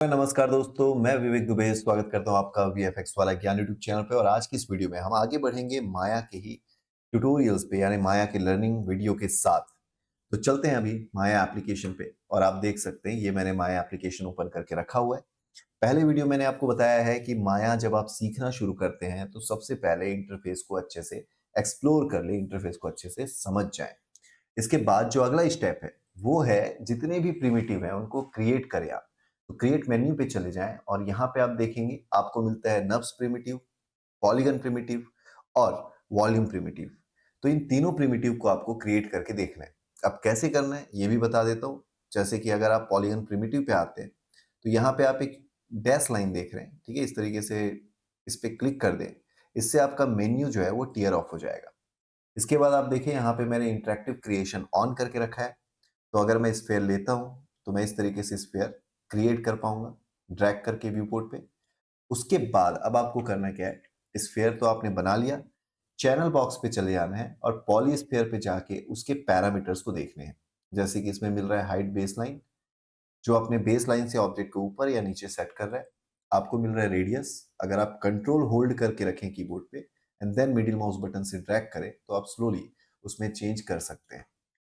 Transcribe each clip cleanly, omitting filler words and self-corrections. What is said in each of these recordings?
नमस्कार दोस्तों, मैं विवेक दुबे स्वागत करता हूं आपका वीएफएक्स वाला ज्ञान यूट्यूब चैनल पे। और आज की इस वीडियो में हम आगे बढ़ेंगे माया के ही ट्यूटोरियल्स पे, यानी माया के लर्निंग वीडियो के साथ। तो चलते हैं अभी माया एप्लीकेशन पे। और आप देख सकते हैं ये मैंने माया एप्लीकेशन ओपन करके रखा हुआ है। पहले वीडियो मैंने आपको बताया है कि माया जब आप सीखना शुरू करते हैं तो सबसे पहले इंटरफेस को अच्छे से एक्सप्लोर कर ले, इंटरफेस को अच्छे से समझ जाए। इसके बाद जो अगला स्टेप है वो है जितने भी प्रिमिटिव हैं उनको क्रिएट करें आप। तो क्रिएट मेन्यू पे चले जाएं और यहाँ पे आप देखेंगे आपको मिलता है नब्स प्रिमिटिव, पॉलीगन प्रिमिटिव और वॉल्यूम प्रिमिटिव। तो इन तीनों प्रिमिटिव को आपको क्रिएट करके देखना है। अब कैसे करना है ये भी बता देता हूँ। जैसे कि अगर आप पॉलीगन प्रिमिटिव पे आते हैं तो यहाँ पे आप एक डैश लाइन देख रहे हैं, ठीक है। इस तरीके से इस पे क्लिक कर दें, इससे आपका मेन्यू जो है वो टियर ऑफ हो जाएगा। इसके बाद आप देखें यहाँ पे मैंने इंटरेक्टिव क्रिएशन ऑन करके रखा है। तो अगर मैं स्फेयर लेता हूँ तो मैं इस तरीके से स्फेयर क्रिएट कर पाऊंगा ड्रैग करके व्यू पोर्ट पे। उसके बाद अब आपको करना क्या है, स्फेयर तो आपने बना लिया, चैनल बॉक्स पे चले जाना है और पॉली स्फेयर पे जाके उसके पैरामीटर्स को देखने हैं। जैसे कि इसमें मिल रहा है हाइट बेस लाइन, जो अपने बेस लाइन से ऑब्जेक्ट को ऊपर या नीचे सेट कर रहा है। आपको मिल रहा है रेडियस, अगर आप कंट्रोल होल्ड करके रखें कीबोर्ड पे and then middle mouse button से ड्रैग करें तो आप स्लोली उसमें चेंज कर सकते हैं।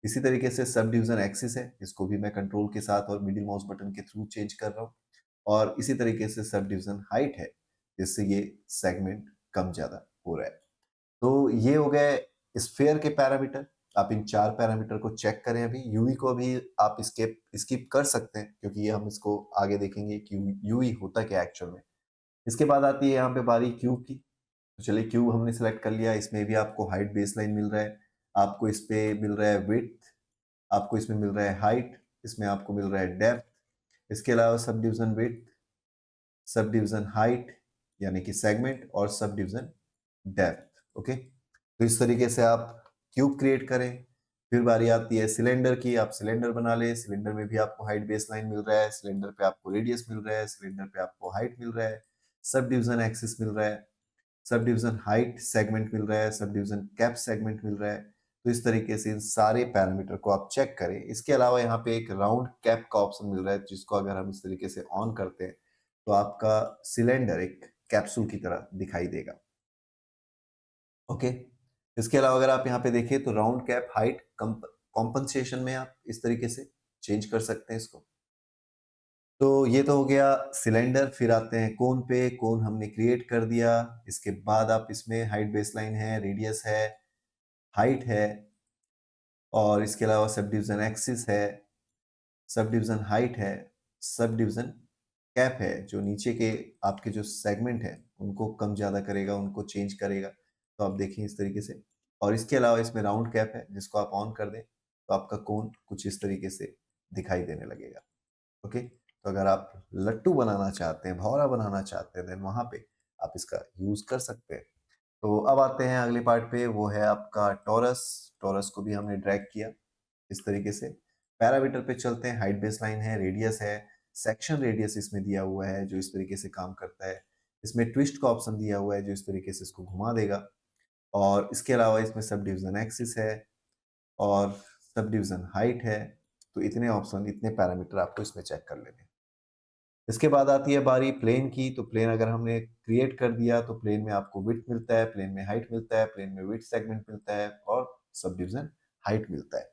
इसी तरीके से सब डिवीजन एक्सिस है, इसको भी मैं कंट्रोल के साथ और मिडिल माउस बटन के थ्रू चेंज कर रहा हूँ। और इसी तरीके से सब डिवीजन हाइट है, जिससे ये सेगमेंट कम ज्यादा हो रहा है। तो ये हो गए स्फेयर के पैरामीटर। आप इन 4 पैरामीटर को चेक करें। अभी यूवी को भी आप स्किप स्किप कर सकते हैं, क्योंकि ये हम इसको आगे देखेंगे कि यूवी होता क्या एक्चुअल में। इसके बाद आती है यहाँ पे बारी क्यूब की। तो चलिए क्यूब हमने सेलेक्ट कर लिया। इसमें भी आपको हाइट बेसलाइन मिल रहा है, आपको इस पे मिल रहा है विड्थ, आपको इसमें मिल रहा है हाइट, इसमें आपको मिल रहा है डेप्थ। इसके अलावा sub division width, sub division height यानी कि सेगमेंट, और सब डिवीजन डेप्थ। ओके, तो इस तरीके से आप क्यूब क्रिएट करें। फिर बारी आती है सिलेंडर की। आप सिलेंडर बना ले। सिलेंडर में भी आपको हाइट बेसलाइन मिल रहा है, सिलेंडर पे आपको रेडियस मिल रहा है, सिलेंडर पे आपको हाइट मिल रहा है, सब डिवीजन एक्सिस मिल रहा है, सब डिवीजन हाइट सेगमेंट मिल रहा है, सब डिवीजन कैप सेगमेंट मिल रहा है। तो इस तरीके से इन सारे पैरामीटर को आप चेक करें। इसके अलावा यहाँ पे एक राउंड कैप का ऑप्शन मिल रहा है, जिसको अगर हम इस तरीके से ऑन करते हैं तो आपका सिलेंडर एक कैप्सूल की तरह दिखाई देगा। ओके, इसके अलावा अगर आप यहाँ पे देखिए तो राउंड कैप हाइट कॉम्पनसेशन में आप इस तरीके से चेंज कर सकते हैं इसको। तो ये तो हो गया सिलेंडर। फिर आते हैं कोन पे। कोन हमने क्रिएट कर दिया। इसके बाद आप इसमें हाइट बेसलाइन है, रेडियस है, हाइट है, और इसके अलावा सब डिवीजन एक्सिस है, सब डिवीजन हाइट है, सब डिवीजन कैप है, जो नीचे के आपके जो सेगमेंट है उनको कम ज्यादा करेगा, उनको चेंज करेगा। तो आप देखें इस तरीके से। और इसके अलावा इसमें राउंड कैप है, जिसको आप ऑन कर दें तो आपका कोन कुछ इस तरीके से दिखाई देने लगेगा। ओके, तो अगर आप लट्टू बनाना चाहते हैं, भौरा बनाना चाहते हैं, देन वहां पे आप इसका यूज कर सकते हैं। तो अब आते हैं अगले पार्ट पे, वो है आपका टॉरस। टॉरस को भी हमने ड्रैग किया इस तरीके से। पैरामीटर पे चलते हैं। हाइट बेसलाइन है, रेडियस है, सेक्शन रेडियस इसमें दिया हुआ है जो इस तरीके से काम करता है। इसमें ट्विस्ट का ऑप्शन दिया हुआ है जो इस तरीके से इसको घुमा देगा। और इसके अलावा इसमें सब डिवीजन एक्सिस है और सब डिवीजन हाइट है। तो इतने ऑप्शन, इतने पैरामीटर आपको इसमें चेक कर लेने हैं। इसके बाद आती है बारी प्लेन की। तो प्लेन अगर हमने क्रिएट कर दिया तो प्लेन में आपको विड्थ मिलता है, प्लेन में हाइट मिलता है, प्लेन में विड्थ सेगमेंट मिलता है और सब डिवीजन हाइट मिलता है।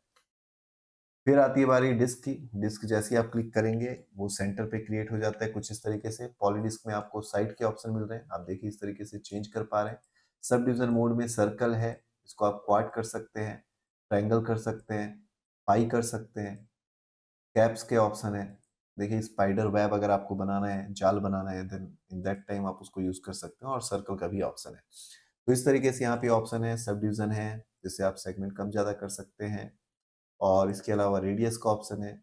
फिर आती है बारी डिस्क की। डिस्क जैसे ही आप क्लिक करेंगे वो सेंटर पे क्रिएट हो जाता है कुछ इस तरीके से। पॉली डिस्क में आपको साइड के ऑप्शन मिल रहे हैं, आप देखिए इस तरीके से चेंज कर पा रहे हैं। सब डिवीजन मोड में सर्कल है, इसको आप क्वाड कर सकते हैं, ट्रायंगल कर सकते हैं, पाई कर सकते हैं। कैप्स के ऑप्शन है, देखिए स्पाइडर वेब अगर आपको बनाना है, जाल बनाना है, देन इन दैट टाइम आप उसको यूज कर सकते हैं। और सर्कल का भी ऑप्शन है। तो इस तरीके से यहाँ पे ऑप्शन है। सब डिवीजन है, जिससे आप सेगमेंट कम ज्यादा कर सकते हैं। और इसके अलावा रेडियस का ऑप्शन है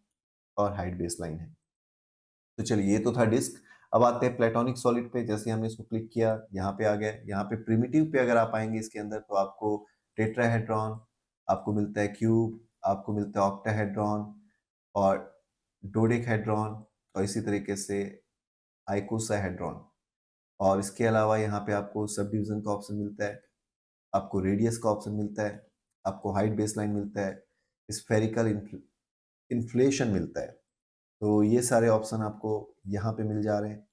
और हाइट बेसलाइन है। तो चलिए ये तो था डिस्क। अब आते हैं प्लेटोनिक सॉलिड पे। जैसे हमने इसको क्लिक किया यहाँ पे आ गए। यहाँ पे प्रिमिटिव पे अगर आप आएंगे इसके अंदर तो आपको टेट्राहेड्रॉन, आपको मिलता है क्यूब, आपको मिलता है ऑक्टाहेड्रॉन और डोडेकाहेड्रॉन, और इसी तरीके से आइकोसाहेड्रॉन। और इसके अलावा यहाँ पे आपको सब डिवीजन का ऑप्शन मिलता है, आपको रेडियस का ऑप्शन मिलता है, आपको हाइट बेसलाइन मिलता है, स्फेरिकल इन्फ्लेशन मिलता है। तो ये सारे ऑप्शन आपको यहाँ पे मिल जा रहे हैं।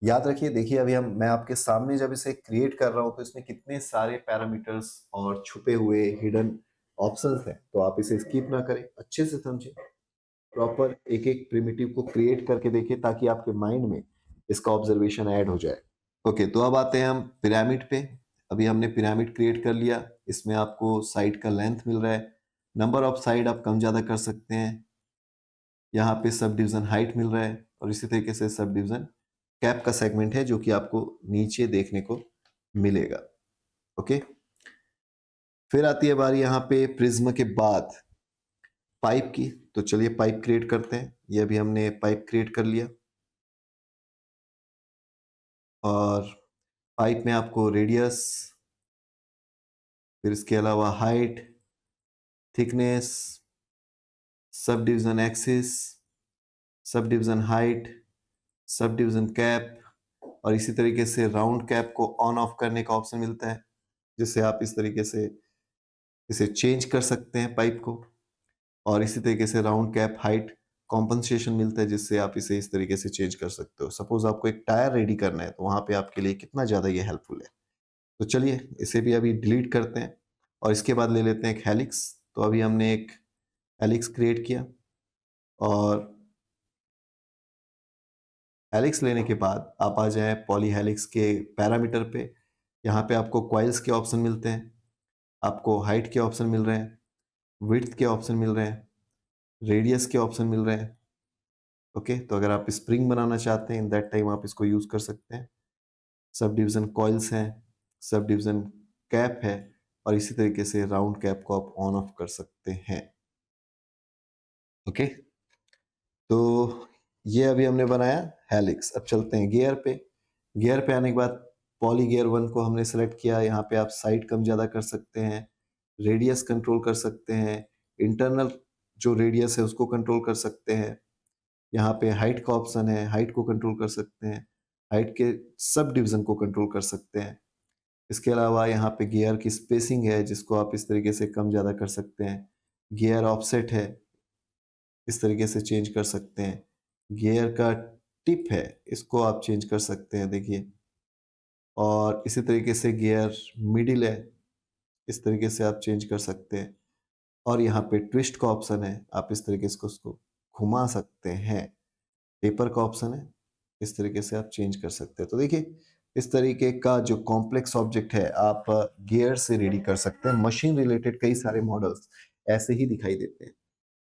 याद रखिए, देखिए अभी मैं आपके सामने जब इसे क्रिएट कर रहा हूँ तो इसमें कितने सारे पैरामीटर्स और छुपे हुए हिडन ऑप्शंस हैं, तो आप इसे स्किप ना करें, अच्छे से समझें, प्रॉपर एक एक प्रिमिटिव को क्रिएट करके देखिए ताकि आपके माइंड में इसका ऑब्जर्वेशन ऐड हो जाए। ओके, तो अब आते हैं हम पिरामिड पे। अभी हमने पिरामिड क्रिएट कर लिया। इसमें आपको साइड का लेंथ मिल रहा है, नंबर ऑफ साइड आप कम ज़्यादा कर सकते हैं, यहाँ पे सब डिवीजन हाइट मिल रहा है, और इसी तरीके से सब डिवीजन कैप का सेगमेंट है जो कि आपको नीचे देखने को मिलेगा। ओके, फिर आती है बारी यहाँ पे प्रिज्म के बाद पाइप की। तो चलिए पाइप क्रिएट करते हैं। ये अभी हमने पाइप क्रिएट कर लिया, और पाइप में आपको रेडियस, फिर इसके अलावा height, thickness, sub division axis, sub division height, sub division cap, और इसी तरीके से राउंड कैप को ऑन ऑफ करने का ऑप्शन मिलता है, जिससे आप इस तरीके से इसे चेंज कर सकते हैं पाइप को। और इसी तरीके से राउंड कैप हाइट कॉम्पनसेशन मिलता है, जिससे आप इसे इस तरीके से चेंज कर सकते हो। सपोज आपको एक टायर रेडी करना है तो वहां पे आपके लिए कितना ज्यादा ये हेल्पफुल है। तो चलिए इसे भी अभी डिलीट करते हैं, और इसके बाद ले लेते हैं एक हेलिक्स। तो अभी हमने एक हेलिक्स क्रिएट किया, और हेलिक्स लेने के बाद आप आ जाए पॉली हेलिक्स के पैरामीटर पे। यहाँ पे आपको क्वाइल्स के ऑप्शन मिलते हैं, आपको हाइट के ऑप्शन मिल रहे हैं, विड्थ के ऑप्शन मिल रहे हैं, रेडियस के ऑप्शन मिल रहे हैं। ओके, तो अगर आप स्प्रिंग बनाना चाहते हैं इन दैट टाइम आप इसको यूज कर सकते हैं। सब डिवीजन कॉइल्स हैं, सब डिवीजन कैप है, और इसी तरीके से राउंड कैप को आप ऑन ऑफ कर सकते हैं। ओके, तो ये अभी हमने बनाया हेलिक्स। अब चलते हैं गियर पे। गियर पे आने के बाद पॉली गियर 1 को हमने सेलेक्ट किया। यहाँ पे आप साइड कम ज़्यादा कर सकते हैं, रेडियस कंट्रोल कर सकते हैं, इंटरनल जो रेडियस है उसको कंट्रोल कर सकते हैं। यहाँ पे हाइट का ऑप्शन है, हाइट को कंट्रोल कर सकते हैं, हाइट के सब डिवीजन को कंट्रोल कर सकते हैं। इसके अलावा यहाँ पे गियर की स्पेसिंग है जिसको आप इस तरीके से कम ज़्यादा कर सकते हैं। गियर ऑफसेट है, इस तरीके से चेंज कर सकते हैं। गियर का टिप है, इसको आप चेंज कर सकते हैं, देखिए। और इसी तरीके से गियर मिडिल है, इस तरीके से आप चेंज कर सकते हैं। और यहाँ पे ट्विस्ट का ऑप्शन है, आप इस तरीके से उसको घुमा सकते हैं। पेपर का ऑप्शन है, इस तरीके से आप चेंज कर सकते हैं। तो देखिए इस तरीके का जो कॉम्प्लेक्स ऑब्जेक्ट है आप गियर से रेडी कर सकते हैं। मशीन रिलेटेड कई सारे मॉडल्स ऐसे ही दिखाई देते हैं।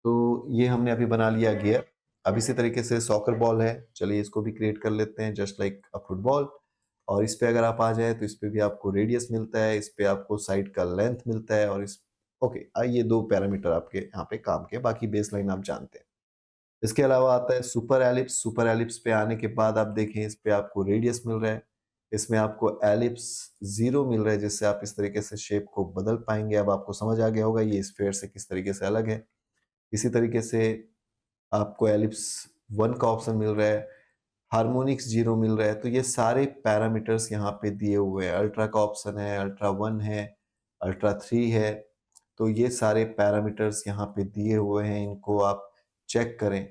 तो ये हमने अभी बना लिया गियर। अब इसी तरीके से सॉकर बॉल है, चलिए इसको भी क्रिएट कर लेते हैं जस्ट लाइक अ फुटबॉल। और इस पे अगर आप आ जाए तो इस पे भी आपको रेडियस मिलता है, इस पे आपको साइड का लेंथ मिलता है, और इस ओके ये दो पैरामीटर आपके यहाँ पे काम के, बाकी बेस लाइन आप जानते हैं। इसके अलावा आता है सुपर एलिप्स। सुपर एलिप्स पे आने के बाद आप देखें इस पे आपको रेडियस मिल रहा है, इसमें आपको एलिप्स 0 मिल रहा है, जिससे आप इस तरीके से शेप को बदल पाएंगे। अब आपको समझ आ गया होगा ये स्फीयर से किस तरीके से अलग है। इसी तरीके से आपको एलिप्स 1 का ऑप्शन मिल रहा है, हार्मोनिक्स 0 मिल रहा है। तो ये सारे पैरामीटर्स यहाँ पे दिए हुए हैं। अल्ट्रा का ऑप्शन है, अल्ट्रा 1 है, अल्ट्रा 3 है। तो ये सारे पैरामीटर्स यहाँ पे दिए हुए हैं, इनको आप चेक करें।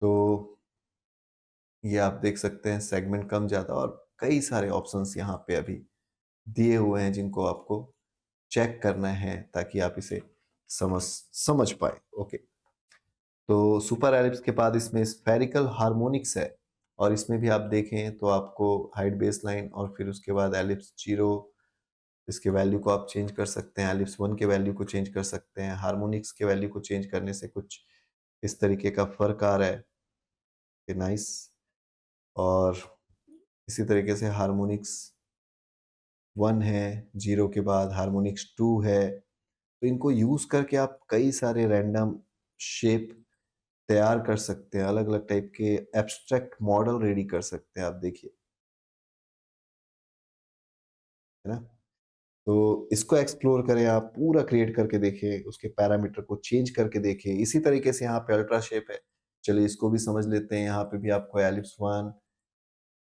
तो ये आप देख सकते हैं सेगमेंट कम ज़्यादा, और कई सारे ऑप्शंस यहाँ पे अभी दिए हुए हैं जिनको आपको चेक करना है ताकि आप इसे समझ समझ पाए। ओके, तो सुपर एलिप्स के बाद इसमें स्फेरिकल हार्मोनिक्स है, और इसमें भी आप देखें तो आपको हाइट बेस लाइन और फिर उसके बाद एलिप्स 0, इसके वैल्यू को आप चेंज कर सकते हैं, एलिप्स 1 के वैल्यू को चेंज कर सकते हैं। हार्मोनिक्स के वैल्यू को चेंज करने से कुछ इस तरीके का फर्क आ रहा है कि नाइस। और इसी तरीके से हार्मोनिक्स 1 है, 0 के बाद हार्मोनिक्स 2 है। तो इनको यूज करके आप कई सारे रैंडम शेप तैयार कर सकते हैं, अलग अलग टाइप के एब्स्ट्रैक्ट मॉडल रेडी कर सकते हैं। आप देखिए, है ना। तो इसको एक्सप्लोर करें, आप पूरा क्रिएट करके देखें, उसके पैरामीटर को चेंज करके देखें। इसी तरीके से यहाँ पे अल्ट्रा शेप है, चलिए इसको भी समझ लेते हैं। यहाँ पे भी आपको एलिप्स 1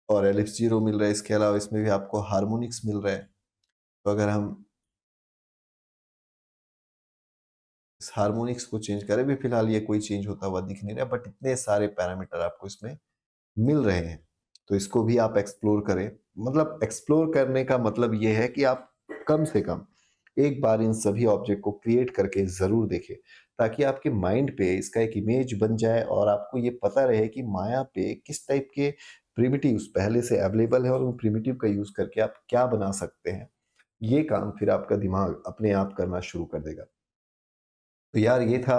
और एलिप्स 0 मिल रहा है, इसके अलावा इसमें भी आपको हार्मोनिक्स मिल रहा है। तो अगर हम इस हार्मोनिक्स को चेंज करें, भी फिलहाल ये कोई चेंज होता हुआ दिख नहीं रहा, बट इतने सारे पैरामीटर आपको इसमें मिल रहे हैं। तो इसको भी आप एक्सप्लोर करें। मतलब एक्सप्लोर करने का मतलब ये है कि आप कम से कम एक बार इन सभी ऑब्जेक्ट को क्रिएट करके ज़रूर देखें, ताकि आपके माइंड पे इसका एक इमेज बन जाए और आपको ये पता रहे कि माया पे किस टाइप के प्रिमिटिव्स पहले से अवेलेबल है और उन प्रिमिटिव का यूज़ करके आप क्या बना सकते हैं। ये काम फिर आपका दिमाग अपने आप करना शुरू कर देगा। तो यार ये था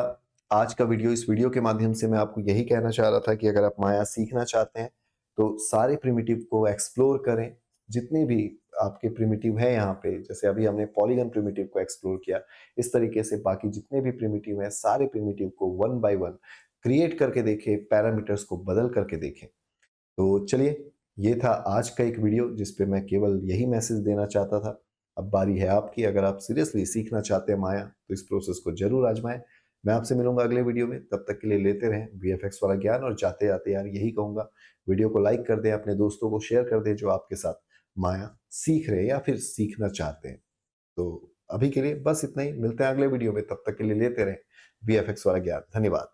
आज का वीडियो। इस वीडियो के माध्यम से मैं आपको यही कहना चाह रहा था कि अगर आप माया सीखना चाहते हैं तो सारे प्रिमिटिव को एक्सप्लोर करें। जितने भी आपके प्रिमिटिव है यहाँ पे, जैसे अभी हमने पॉलीगन प्रिमिटिव को एक्सप्लोर किया, इस तरीके से बाकी जितने भी प्रिमिटिव हैं सारे प्रिमिटिव को वन बाय वन क्रिएट करके देखें, पैरामीटर्स को बदल करके देखें। तो चलिए, ये था आज का एक वीडियो जिस पे मैं केवल यही मैसेज देना चाहता था। अब बारी है आपकी। अगर आप सीरियसली सीखना चाहते हैं माया तो इस प्रोसेस को ज़रूर आज़माएँ। मैं आपसे मिलूँगा अगले वीडियो में, तब तक के लिए लेते रहें वीएफएक्स वाला ज्ञान और जाते-जाते यार यही कहूँगा, वीडियो को लाइक कर दें, अपने दोस्तों को शेयर कर दें जो आपके साथ माया सीख रहे हैं या फिर सीखना चाहते हैं। तो अभी के लिए बस इतना ही, मिलते हैं अगले वीडियो में, तब तक के लिए लेते रहें वीएफएक्स वाला ज्ञान। धन्यवाद।